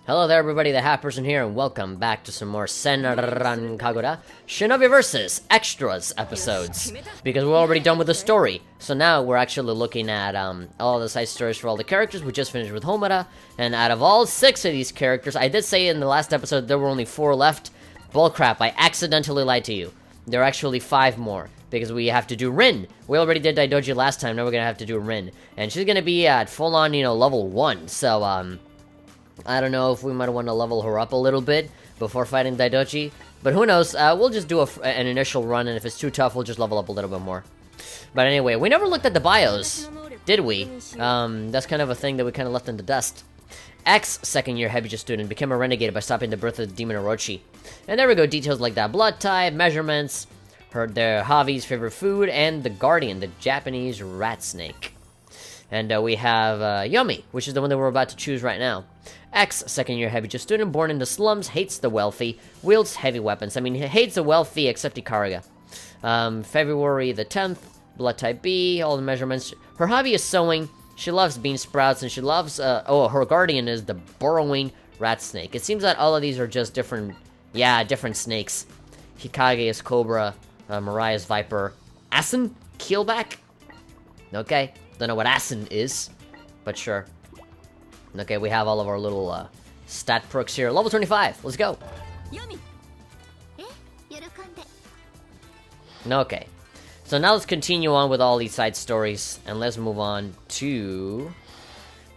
Hello there everybody, the Half Person here, and welcome back to some more Senran Kagura Shinovi vs. Extras episodes. Because we're already done with the story, so now we're actually looking at all the side stories for all the characters. We just finished with Homura, and out of all 6 of these characters, I did say in the last episode there were only 4 left. Bullcrap, I accidentally lied to you. There are actually 5 more, because we have to do Rin. We already did Daidoji last time, now we're gonna have to do Rin. And she's gonna be at full-on, level 1, so, I don't know if we might want to level her up a little bit before fighting Daidoji, but who knows, we'll just do an initial run, and if it's too tough, we'll just level up a little bit more. But anyway, we never looked at the bios, did we? That's kind of a thing that we kind of left in the dust. X, second-year Hebija student, became a renegade by stopping the birth of the demon Orochi. And there we go, details like that, blood type, measurements, their hobbies, favorite food, and the guardian, the Japanese rat snake. And we have Yomi, which is the one that we're about to choose right now. X, second-year Hebija student, born in the slums, hates the wealthy, wields heavy weapons. I mean, he hates the wealthy except Ikaruga. February the 10th, blood type B, all the measurements. Her hobby is sewing, she loves bean sprouts, and she loves, her guardian is the burrowing rat snake. It seems that all of these are just different snakes. Hikage is cobra, Mirai is viper. Asin? Keelback? Okay. Don't know what Asin is, but sure. Okay, we have all of our little stat perks here. Level 25, let's go. Okay, so now let's continue on with all these side stories, and let's move on to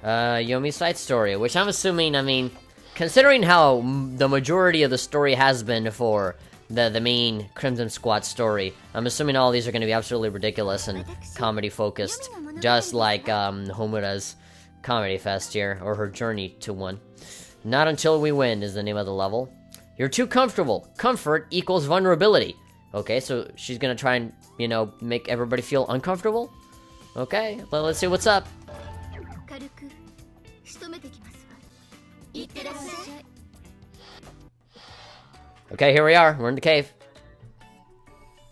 Yomi's side story, which I'm assuming, I mean, considering how the majority of the story has been for the main Crimson Squad story, I'm assuming all these are going to be absolutely ridiculous and comedy-focused, just like Homura's Comedy Fest here, or her journey to one. Not until we win is the name of the level. You're too comfortable. Comfort equals vulnerability. Okay, so she's going to try and, make everybody feel uncomfortable? Okay, let's see what's up. Okay, here we are. We're in the cave.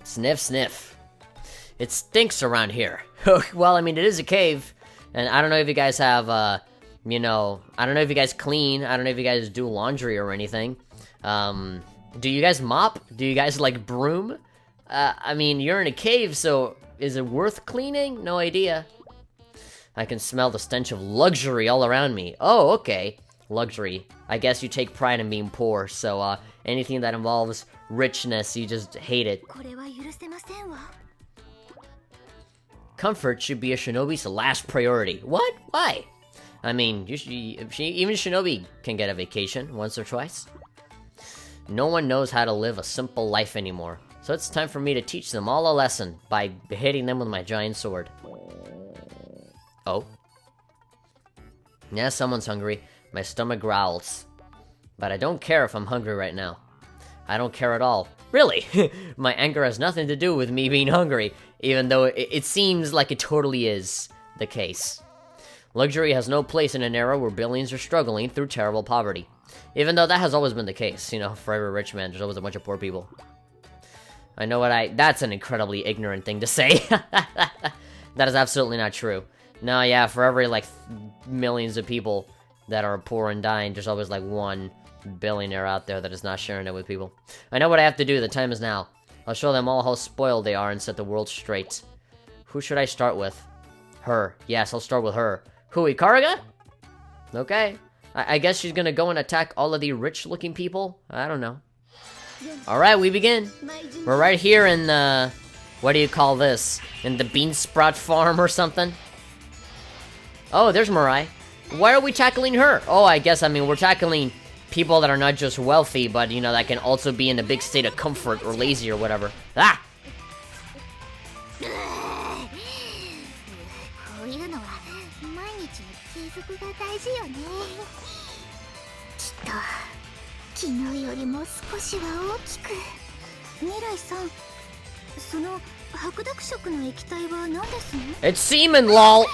Sniff, sniff. It stinks around here. Well, I mean, it is a cave. And I don't know if you guys have, I don't know if you guys clean. I don't know if you guys do laundry or anything. Do you guys mop? Do you guys, broom? I mean, you're in a cave, so is it worth cleaning? No idea. I can smell the stench of luxury all around me. Oh, okay. Luxury. I guess you take pride in being poor, so, anything that involves richness, you just hate it. Comfort should be a shinobi's last priority. What? Why? I mean, even shinobi can get a vacation once or twice. No one knows how to live a simple life anymore, so it's time for me to teach them all a lesson by hitting them with my giant sword. Oh. Yeah, someone's hungry. My stomach growls. But I don't care if I'm hungry right now. I don't care at all. Really? My anger has nothing to do with me being hungry, even though it seems like it totally is the case. Luxury has no place in an era where billions are struggling through terrible poverty. Even though that has always been the case, for every rich man, there's always a bunch of poor people. I know that's an incredibly ignorant thing to say. That is absolutely not true. No, yeah, for every, millions of people that are poor and dying, there's always, one billionaire out there that is not sharing it with people. I know what I have to do, the time is now. I'll show them all how spoiled they are and set the world straight. Who should I start with? Her. Yes, I'll start with her. Who, Ikaruga? Okay. I guess she's gonna go and attack all of the rich-looking people? I don't know. Alright, we begin. We're right here in the... What do you call this? In the bean sprout farm or something? Oh, there's Mirai. Why are we tackling her? Oh, I guess, we're tackling people that are not just wealthy, but, that can also be in a big state of comfort or lazy or whatever. Ah! It's semen, lol!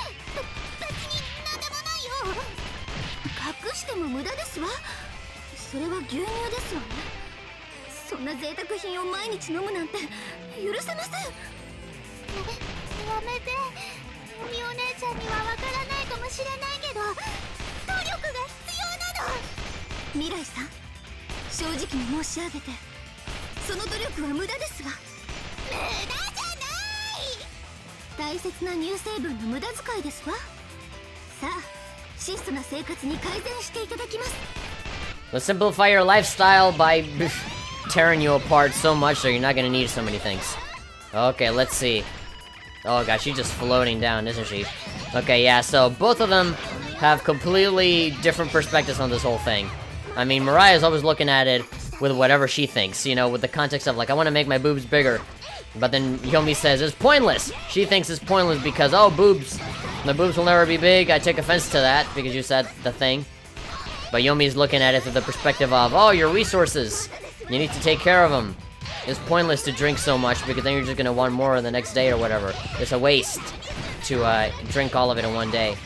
未来さん、正直に申し上げてその努力は無駄ですわ。無駄じゃない。大切な乳成分の無駄遣いですわ。さあ、質素な生活に改善していただきます。 Let's simplify your lifestyle by tearing you apart so much so you're not gonna need so many things. Okay, let's see. Oh god, she's just floating down, isn't she? Okay, yeah, so both of them have completely different perspectives on this whole thing. I mean, Mariah's always looking at it with whatever she thinks, you know, with the context of like, I want to make my boobs bigger. But then Yomi says it's pointless. She thinks it's pointless because, oh, boobs. My boobs will never be big. I take offense to that because you said the thing. But Yomi's looking at it through the perspective of, oh, your resources. You need to take care of them. It's pointless to drink so much because then you're just gonna want more the next day or whatever. It's a waste to drink all of it in one day.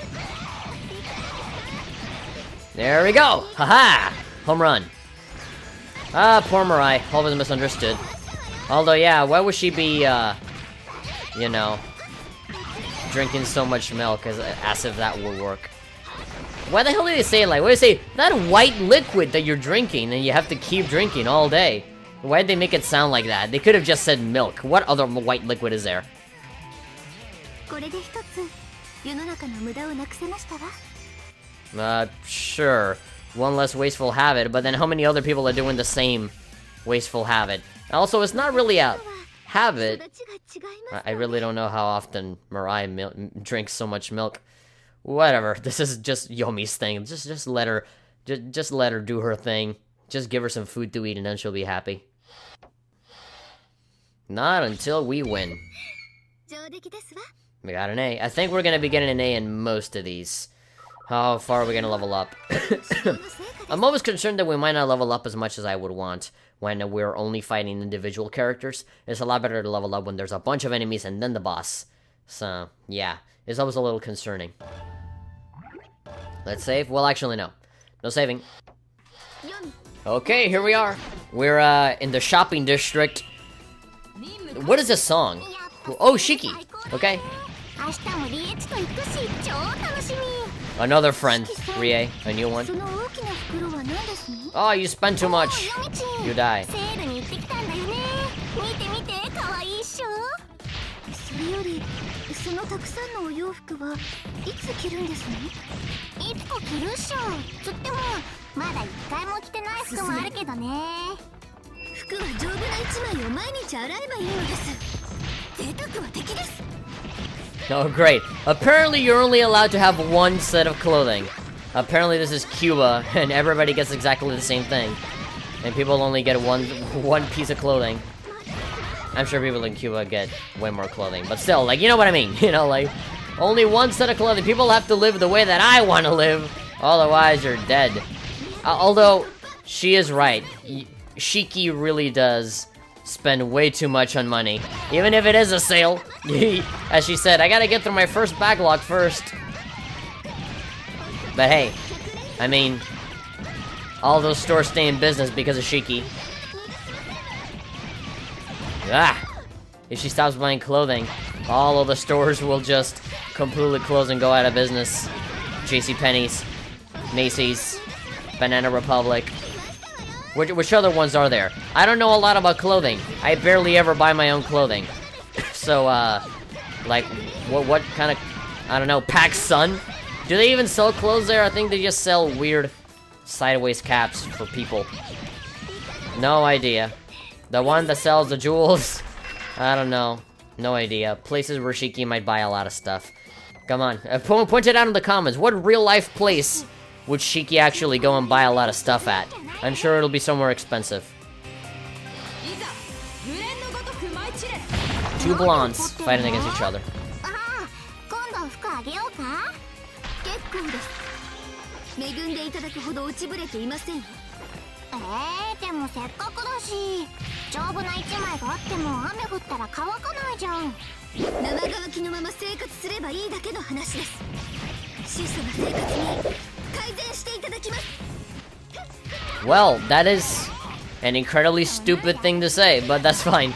There we go! Haha! Home run. Ah, poor Mirai. Always misunderstood. Although, yeah, why would she be, you know, drinking so much milk as if that would work? Why the hell do they say, like, what do they say? That white liquid that you're drinking and you have to keep drinking all day. Why did they make it sound like that? They could have just said milk. What other white liquid is there? Sure. One less wasteful habit, but then how many other people are doing the same wasteful habit? Also, it's not really a habit. I really don't know how often Mariah drinks so much milk. Whatever. This is just Yomi's thing. Just let her do her thing. Just give her some food to eat and then she'll be happy. Not until we win. We got an A. I think we're gonna be getting an A in most of these. How far are we gonna level up? I'm always concerned that we might not level up as much as I would want when we're only fighting individual characters. It's a lot better to level up when there's a bunch of enemies and then the boss. So, yeah. It's always a little concerning. Let's save. Well, actually, no. No saving. Okay, here we are. We're, in the shopping district. What is this song? Oh, Shiki. Okay. Another friend, Rie, a new one. Oh, you spend too much. You die. Oh, great. Apparently you're only allowed to have one set of clothing. Apparently this is Cuba, and everybody gets exactly the same thing. And people only get one piece of clothing. I'm sure people in Cuba get way more clothing, but still, like, you know what I mean? You know, like, only one set of clothing. People have to live the way that I want to live, otherwise you're dead. Although, she is right. Shiki really does spend way too much on money. Even if it is a sale. As she said, I gotta get through my first backlog first. But hey, I mean, all those stores stay in business because of Shiki. If she stops buying clothing, all of the stores will just completely close and go out of business. JCPenney's, Macy's, Banana Republic. Which other ones are there? I don't know a lot about clothing. I barely ever buy my own clothing. So, like, what kind of, I don't know, PacSun? Do they even sell clothes there? I think they just sell weird sideways caps for people. No idea. The one that sells the jewels? I don't know. No idea. Places where Shiki might buy a lot of stuff. Come on. Point it out in the comments. What real-life place would Shiki actually go and buy a lot of stuff at? I'm sure it'll be somewhere expensive. Two blondes fighting against each other. Well, that is an incredibly stupid thing to say, but that's fine.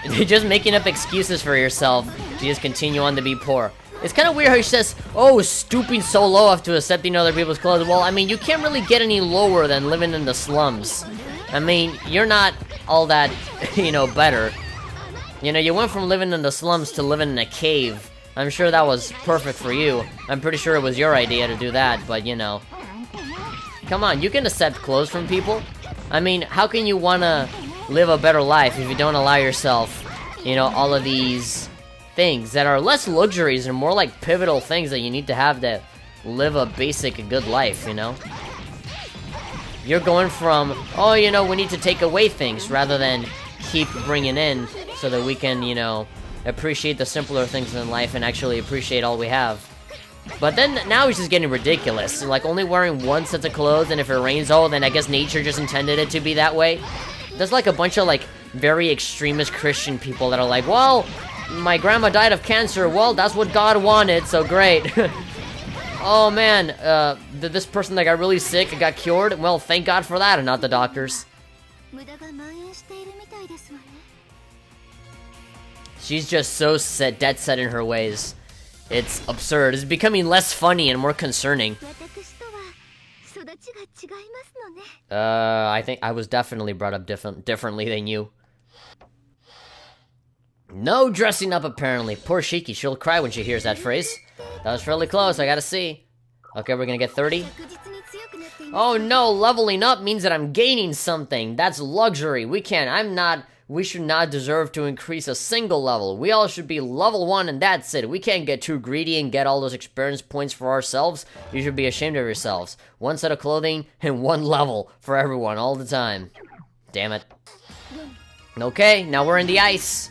You're just making up excuses for yourself to just continue on to be poor. It's kind of weird how she says, oh, stooping so low after accepting other people's clothes. Well, I mean, you can't really get any lower than living in the slums. I mean, you're not all that, you know, better. You know, you went from living in the slums to living in a cave. I'm sure that was perfect for you. I'm pretty sure it was your idea to do that, but, you know. Come on, you can accept clothes from people. I mean, how can you want to live a better life if you don't allow yourself, you know, all of these things that are less luxuries and more like pivotal things that you need to have to live a basic good life, you know? You're going from, oh, you know, we need to take away things rather than keep bringing in so that we can, you know, appreciate the simpler things in life and actually appreciate all we have. But then, now he's just getting ridiculous. Like, only wearing one set of clothes, and if it rains, oh, then I guess nature just intended it to be that way. There's like a bunch of, like, very extremist Christian people that are like, well, my grandma died of cancer, well, that's what God wanted, so great. Oh man, this person that got really sick and got cured, well, thank God for that and not the doctors. She's just so dead set in her ways. It's absurd. It's becoming less funny and more concerning. I think I was definitely brought up differently than you. No dressing up, apparently. Poor Shiki, she'll cry when she hears that phrase. That was fairly close, I gotta see. Okay, we're gonna get 30. Oh no, leveling up means that I'm gaining something. That's luxury. We should not deserve to increase a single level. We all should be level 1 and that's it. We can't get too greedy and get all those experience points for ourselves. You should be ashamed of yourselves. One set of clothing and one level for everyone all the time. Damn it. Okay, now we're in the ice.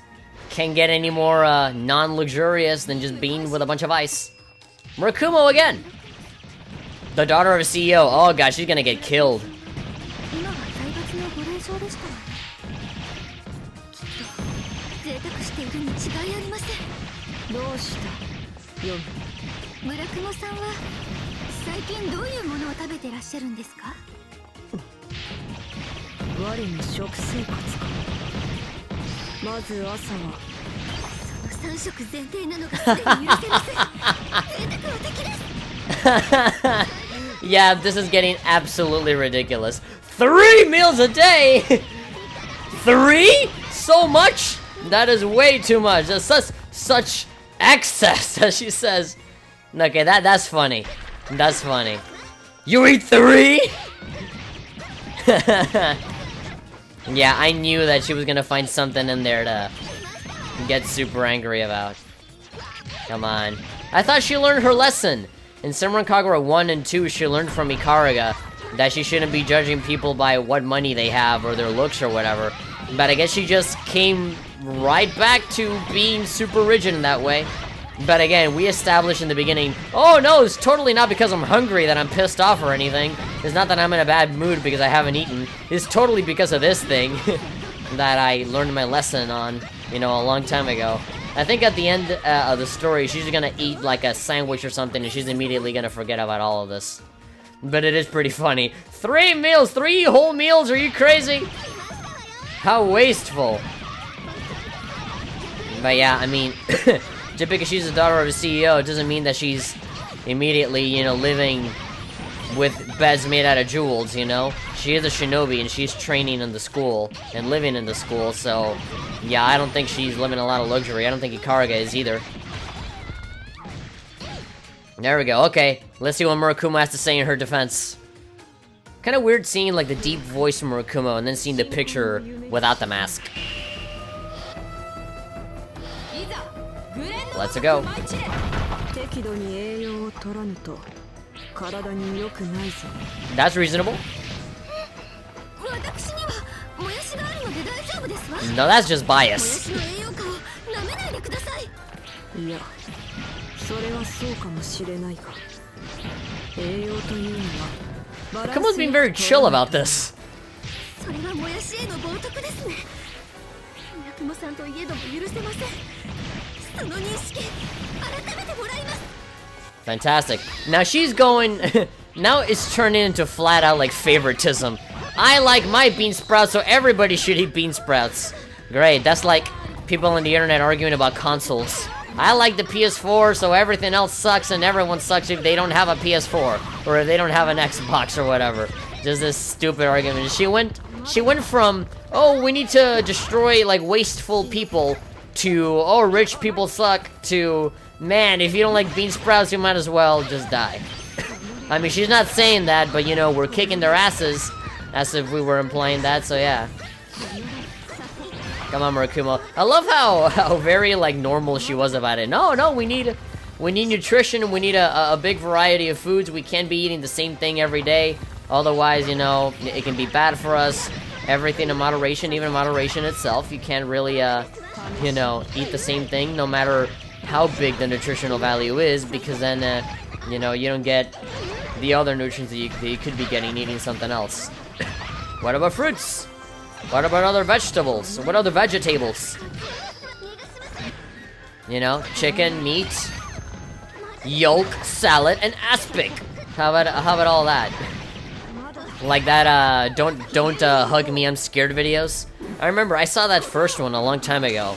Can't get any more non-luxurious than just being with a bunch of ice. Murakumo again! The daughter of a CEO. Oh gosh, she's gonna get killed. Yeah, this is getting absolutely ridiculous. 3 meals a day? 3? So much? That is way too much. That's such excess, as she says. Okay, that's funny. That's funny. You eat 3? Yeah, I knew that she was gonna find something in there to get super angry about. Come on. I thought she learned her lesson. In Senran Kagura 1 and 2, she learned from Ikaraga that she shouldn't be judging people by what money they have or their looks or whatever. But I guess she just came right back to being super rigid in that way. But again, we established in the beginning, oh no, it's totally not because I'm hungry that I'm pissed off or anything. It's not that I'm in a bad mood because I haven't eaten. It's totally because of this thing that I learned my lesson on, you know, a long time ago. I think at the end of the story, she's gonna eat like a sandwich or something and she's immediately gonna forget about all of this. But it is pretty funny. 3 meals, 3 whole meals, are you crazy? How wasteful. But yeah, I mean, just because she's the daughter of a CEO, it doesn't mean that she's immediately, you know, living with beds made out of jewels, you know? She is a shinobi and she's training in the school and living in the school, so yeah, I don't think she's living a lot of luxury. I don't think Ikaraga is either. There we go, okay. Let's see what Murakumo has to say in her defense. Kind of weird seeing like the deep voice from Murakumo and then seeing the picture without the mask. Let's go. That's reasonable. No, that's just bias. Kumo's being very chill about this. Fantastic. Now she's going... now it's turning into flat out like favoritism. I like my bean sprouts, so everybody should eat bean sprouts. Great, that's like people on the internet arguing about consoles. I like the PS4, so everything else sucks, and everyone sucks if they don't have a PS4 or if they don't have an Xbox or whatever. Just this stupid argument. She went from, oh, we need to destroy like wasteful people, to, oh, rich people suck, to, man, if you don't like bean sprouts, you might as well just die. I mean, she's not saying that, but you know, we're kicking their asses, as if we were implying that, so yeah. Come on, Murakumo. I love how very, like, normal she was about it. No, we need nutrition, we need a big variety of foods. We can't be eating the same thing every day. Otherwise, you know, it can be bad for us. Everything in moderation, even moderation itself. You can't really, you know, eat the same thing, no matter how big the nutritional value is, because then, you know, you don't get the other nutrients that you could be getting eating something else. What about fruits? What about other vegetables? What other vegetables? You know, chicken, meat, yolk, salad, and aspic. How about all that? Like that, don't hug me, I'm scared videos. I remember I saw that first one a long time ago,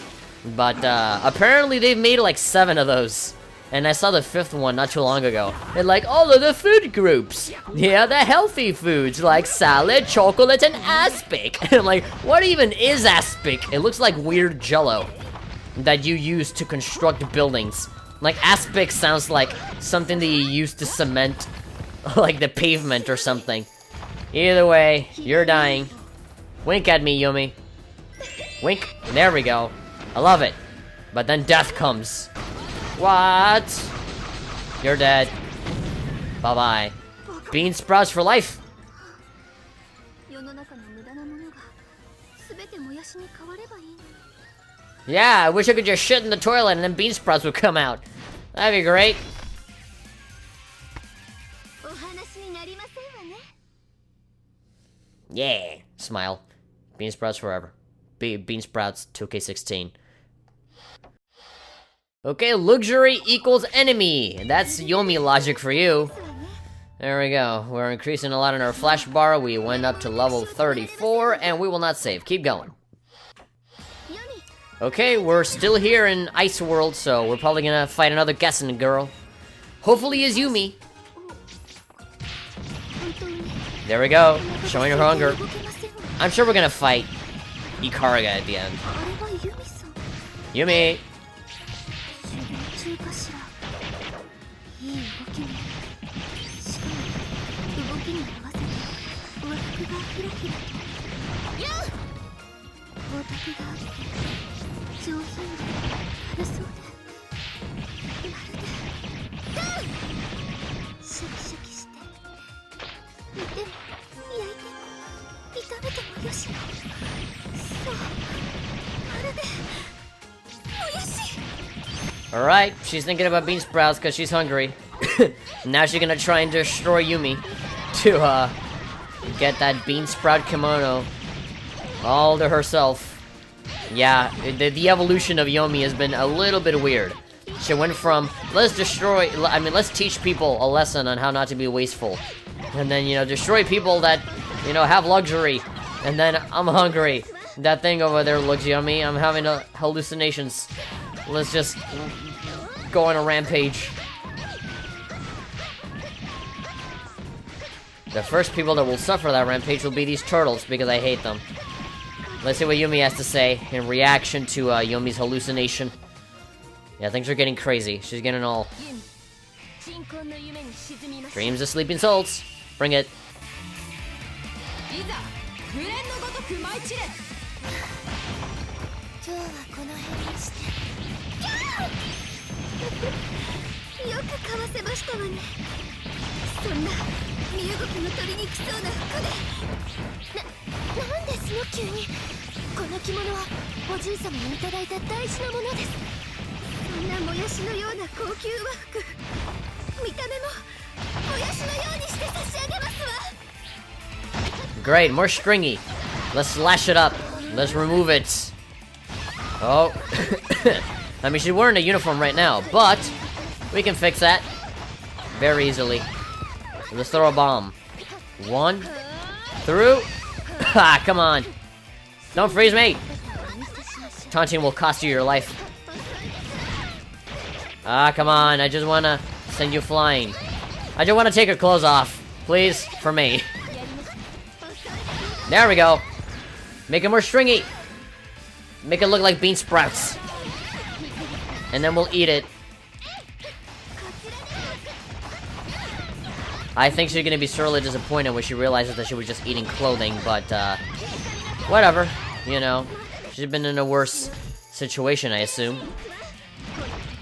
but apparently they've made like 7 of those. And I saw the 5th one not too long ago. And like all of the food groups. Yeah, the healthy foods like salad, chocolate, and aspic. And I'm like, what even is aspic? It looks like weird jello that you use to construct buildings. Like aspic sounds like something that you use to cement like the pavement or something. Either way, you're dying. Wink at me, Yumi. Wink. There we go. I love it. But then death comes. What? You're dead. Bye-bye. Bean sprouts for life. Yeah, I wish I could just shit in the toilet and then bean sprouts would come out. That'd be great. Yeah. Smile. Bean sprouts forever. Bean sprouts 2K16. Okay, luxury equals enemy. That's Yomi logic for you. There we go. We're increasing a lot in our flash bar. We went up to level 34, and we will not save. Keep going. Okay, we're still here in Ice World, so we're probably gonna fight another guessing girl. Hopefully it's Yumi. There we go. Showing her hunger. I'm sure we're gonna fight Ikaruga at the end. Yumi! Alright, she's thinking about bean sprouts because she's hungry. Now she's gonna try and destroy Yumi to get that bean sprout kimono all to herself. Yeah, the evolution of Yomi has been a little bit weird. She went from, let's teach people a lesson on how not to be wasteful. And then, you know, destroy people that, you know, have luxury. And then, I'm hungry. That thing over there looks yummy. I'm having hallucinations. Let's just go on a rampage. The first people that will suffer that rampage will be these turtles, because I hate them. Let's see what Yumi has to say in reaction to Yumi's hallucination. Yeah, things are getting crazy. She's getting all... Dreams of sleeping souls. Bring it. Great, more stringy. Let's slash it up. Let's remove it. Oh. I mean, she's wearing a uniform right now, but we can fix that very easily. Let's throw a bomb. 1 through. Ha! Come on. Don't freeze me. Taunting will cost you your life. Ah, come on. I just wanna send you flying. I just wanna take her clothes off. Please, for me. There we go. Make it more stringy. Make it look like bean sprouts. And then we'll eat it. I think she's gonna be sorely disappointed when she realizes that she was just eating clothing, but, whatever. You know, she's been in a worse situation, I assume.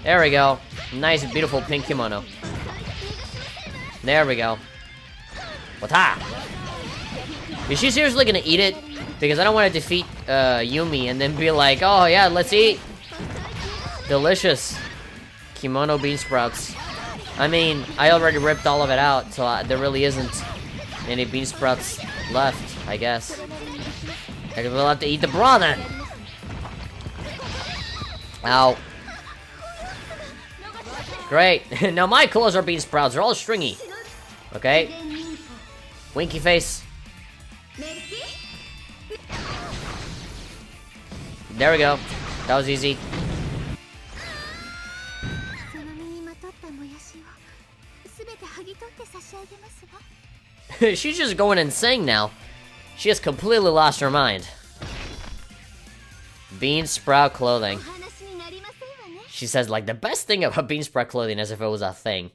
There we go. Nice, beautiful pink kimono. There we go. Wata! Is she seriously gonna eat it? Because I don't want to defeat, Yumi and then be like, oh yeah, let's eat. Delicious. Kimono bean sprouts. I mean, I already ripped all of it out, so there really isn't any bean sprouts left, I guess. I will have to eat the bra then. Ow. Great. Now my clothes are bean sprouts. They're all stringy. Okay. Winky face. There we go. That was easy. She's just going insane now. She has completely lost her mind. Bean sprout clothing. She says, like, the best thing about bean sprout clothing as if it was a thing.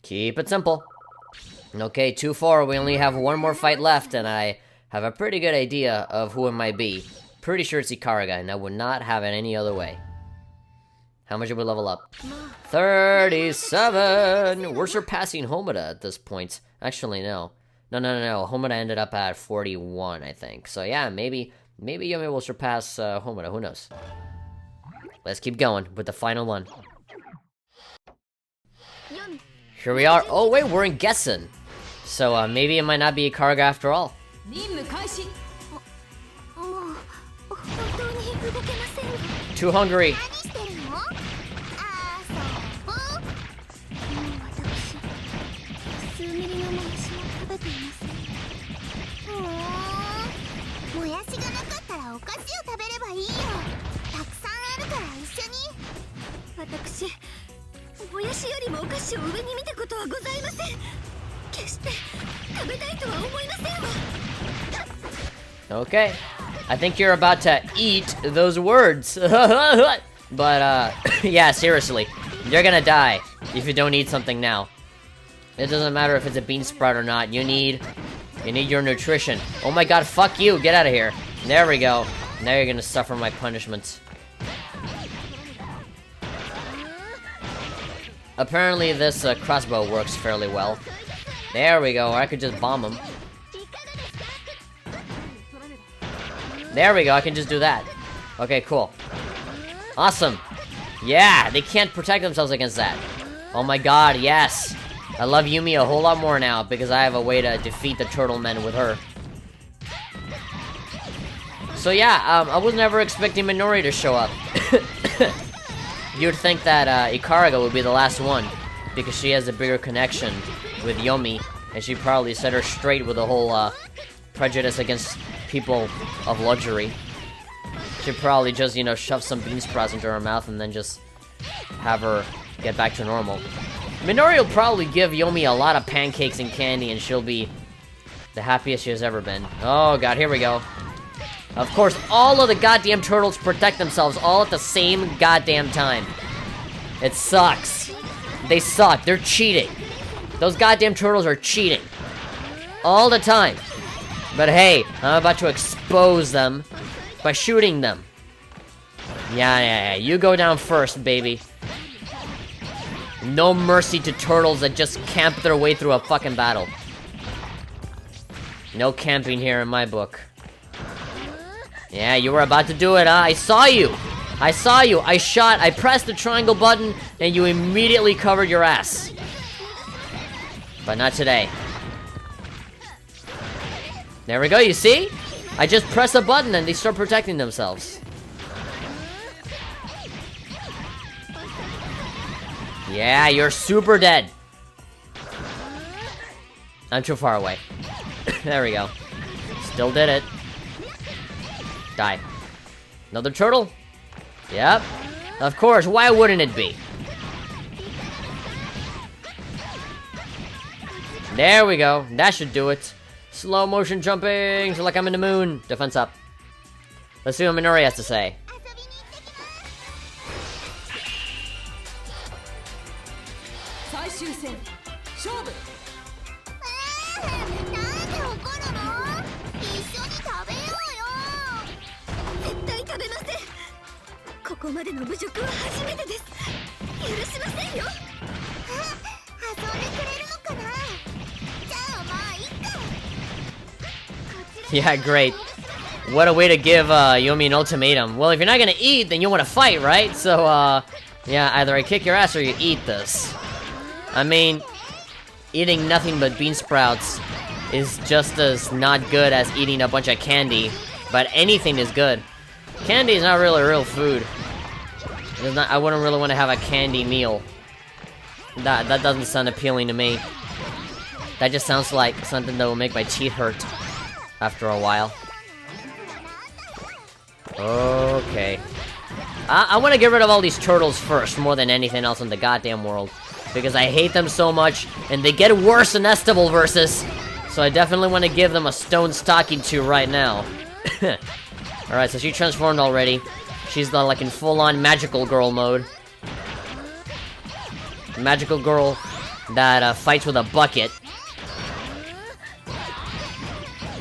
Keep it simple. Okay, 2-4. We only have one more fight left, and I have a pretty good idea of who it might be. Pretty sure it's Ikaraga, and I would not have it any other way. How much did we level up? 37! We're surpassing Homura at this point. Actually, no. No. Homura ended up at 41, I think. So yeah, maybe Yumi will surpass Homura. Who knows? Let's keep going with the final one. Here we are. Oh wait, we're in Gessen. So maybe it might not be Ikaraga after all. Too hungry. Okay, I think you're about to eat those words. But, yeah, seriously. You're gonna die if you don't eat something now. It doesn't matter if it's a bean sprout or not. You need your nutrition. Oh my god, fuck you. Get out of here. There we go. Now you're gonna suffer my punishment. Apparently this crossbow works fairly well. There we go. Or I could just bomb him. There we go. I can just do that. Okay, cool. Awesome. Yeah, they can't protect themselves against that. Oh my god, yes. I love Yumi a whole lot more now because I have a way to defeat the turtle men with her. So yeah, I was never expecting Minori to show up. You'd think that Ikaraga would be the last one because she has a bigger connection with Yomi, and she probably set her straight with the whole prejudice against people of luxury. She'd probably just, you know, shove some bean sprouts into her mouth and then just have her get back to normal. Minori will probably give Yomi a lot of pancakes and candy, and she'll be the happiest she has ever been. Oh god, here we go. Of course, all of the goddamn turtles protect themselves all at the same goddamn time. It sucks. They suck. They're cheating. Those goddamn turtles are cheating. All the time. But hey, I'm about to expose them by shooting them. Yeah. You go down first, baby. No mercy to turtles that just camp their way through a fucking battle. No camping here in my book. Yeah, you were about to do it, huh? I saw you! I shot, I pressed the triangle button, and you immediately covered your ass. But not today. There we go, you see? I just press a button and they start protecting themselves. Yeah, you're super dead. I'm too far away. There we go. Still did it. Die. Another turtle? Yep. Of course, why wouldn't it be? There we go. That should do it. Slow motion jumping, so like I'm in the moon. Defense up. Let's see what Minori has to say. 最終戦勝負。なんで怒るの？一緒に食べようよ。絶対食べません。ここまでの侮辱は初めてです。許しませんよ。遊んでくれるのかな？じゃあまあいっか。 Yeah, great. What a way to give Yomi an ultimatum. Well, if you're not gonna eat, then you want to fight, right? So, yeah, either I kick your ass or you eat this. I mean, eating nothing but bean sprouts is just as not good as eating a bunch of candy, but anything is good. Candy is not really real food. I wouldn't really want to have a candy meal. That doesn't sound appealing to me. That just sounds like something that will make my teeth hurt after a while. Okay. I want to get rid of all these turtles first, more than anything else in the goddamn world. Because I hate them so much, and they get worse in Estival versus. So I definitely want to give them a stone stocking to right now. Alright, so she transformed already. She's like in full-on magical girl mode. Magical girl that fights with a bucket.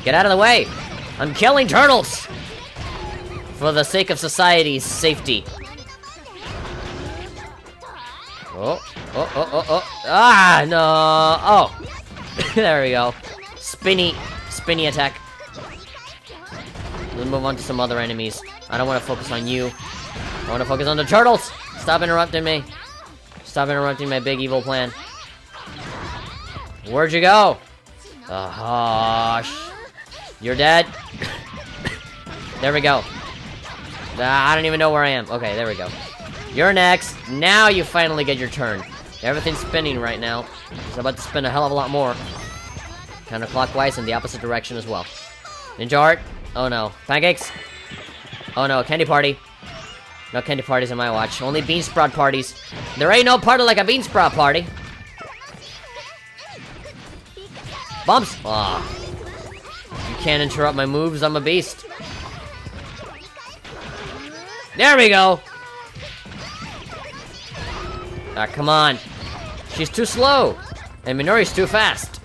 Get out of the way! I'm killing turtles! For the sake of society's safety. Oh. Ah, no! Oh! There we go. Spinny attack. Let's move on to some other enemies. I don't want to focus on you. I want to focus on the turtles! Stop interrupting me. Stop interrupting my big evil plan. Where'd you go? You're dead. There we go. I don't even know where I am. Okay, there we go. You're next. Now you finally get your turn. Everything's spinning right now. It's about to spin a hell of a lot more. Counterclockwise in the opposite direction as well. Ninja art. Oh no. Pancakes. Oh no, candy party. No candy parties in my watch. Only bean sprout parties. There ain't no party like a bean sprout party. Bumps. Aw. You can't interrupt my moves. I'm a beast. There we go. Ah, come on. She's too slow. And Minori's too fast.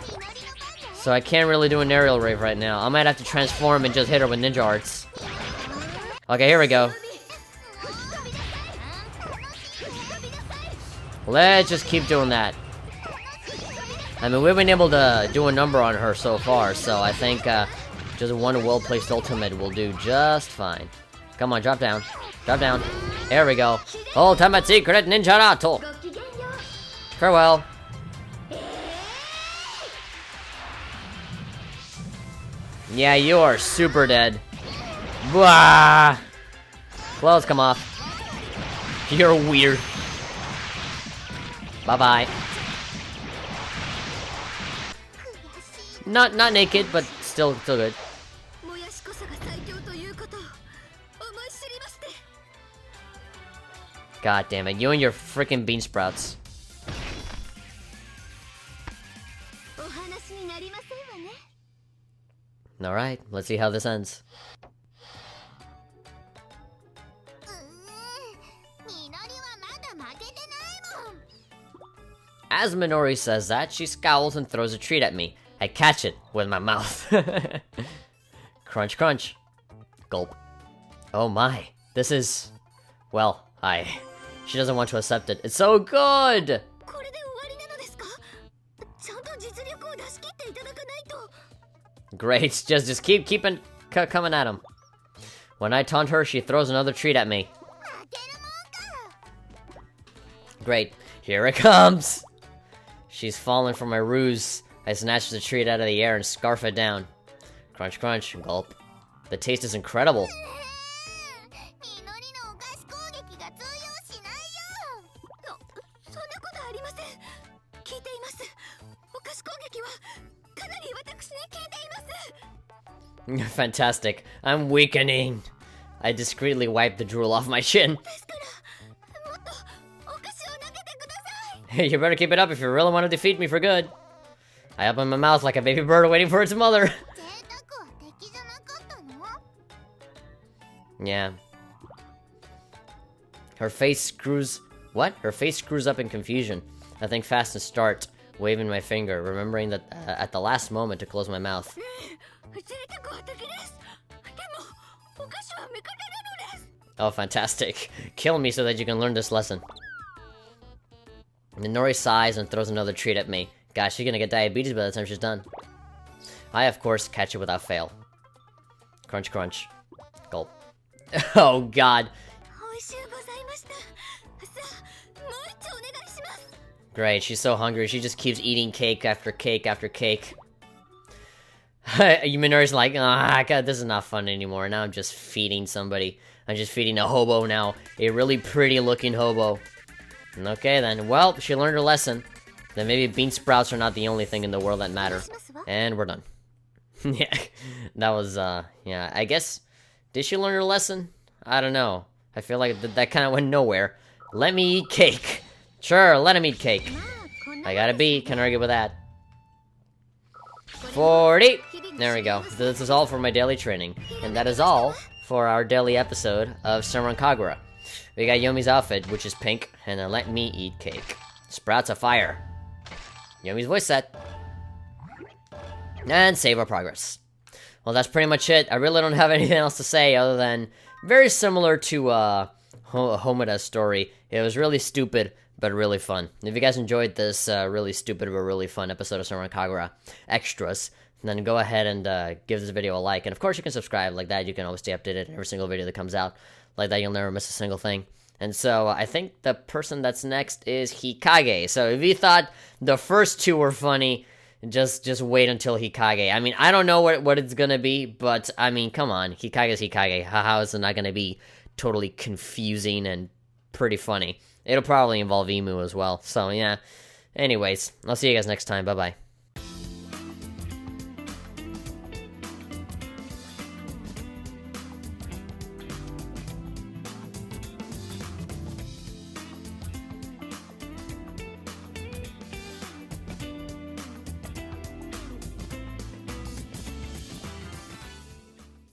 So I can't really do an aerial rave right now. I might have to transform and just hit her with ninja arts. Okay, here we go. Let's just keep doing that. I mean, we've been able to do a number on her so far, so I think just one well-placed ultimate will do just fine. Come on, drop down. Drop down. There we go. Ultimate secret ninja rato. Farewell. Yeah, you are super dead. Blah. Clothes come off. You're weird. Bye-bye. Not naked, but still good. God damn it, you and your freaking bean sprouts. Alright, let's see how this ends. As Minori says that, she scowls and throws a treat at me. I catch it with my mouth. Crunch, crunch. Gulp. Oh my, this is... well, she doesn't want to accept it. It's so good! Great, just keep coming at him. When I taunt her, she throws another treat at me. Great, here it comes! She's fallen for my ruse. I snatch the treat out of the air and scarf it down. Crunch, crunch, gulp. The taste is incredible. Fantastic. I'm weakening. I discreetly wipe the drool off my chin. You better keep it up if you really want to defeat me for good. I open my mouth like a baby bird waiting for its mother. 贅沢は敵じゃなかったの？ Yeah. Her face screws... What? Her face screws up in confusion. I think fast and start, waving my finger, remembering that at the last moment to close my mouth. 贅沢は敵です。でも、お菓子は味方なのです。 Oh, fantastic. Kill me so that you can learn this lesson. Minori sighs and throws another treat at me. Gosh, she's gonna get diabetes by the time she's done. I, of course, catch it without fail. Crunch, crunch. Gulp. Oh, God. 美味しゅうございました。さあ、もう一丁お願いします。 Great, she's so hungry, she just keeps eating cake after cake after cake. Minori's like, ah, God, this is not fun anymore. Now I'm just feeding somebody. I'm just feeding a hobo now. A really pretty looking hobo. Okay then, well, she learned her lesson. Then maybe bean sprouts are not the only thing in the world that matter. And we're done. Yeah, that was, yeah, I guess... Did she learn her lesson? I don't know. I feel like that kind of went nowhere. Let me eat cake. Sure, let him eat cake. I got a B, can't argue with that. 40! There we go. This is all for my daily training. And that is all for our daily episode of Senran Kagura. We got Yomi's outfit, which is pink, and then let me eat cake. Sprouts of fire. Yomi's voice set. And save our progress. Well, that's pretty much it. I really don't have anything else to say other than very similar to Homeda's story. It was really stupid, but really fun. If you guys enjoyed this really stupid but really fun episode of Senran Kagura Extras, then go ahead and give this video a like. And of course you can subscribe. Like that, you can always stay updated on every single video that comes out. Like that, you'll never miss a single thing. And so I think the person that's next is Hikage. So if you thought the first two were funny, just wait until Hikage. I mean, I don't know what it's gonna be, but I mean, come on, Hikage's Hikage. How is it not gonna be totally confusing and pretty funny? It'll probably involve Emu as well. So yeah. Anyways, I'll see you guys next time. Bye bye.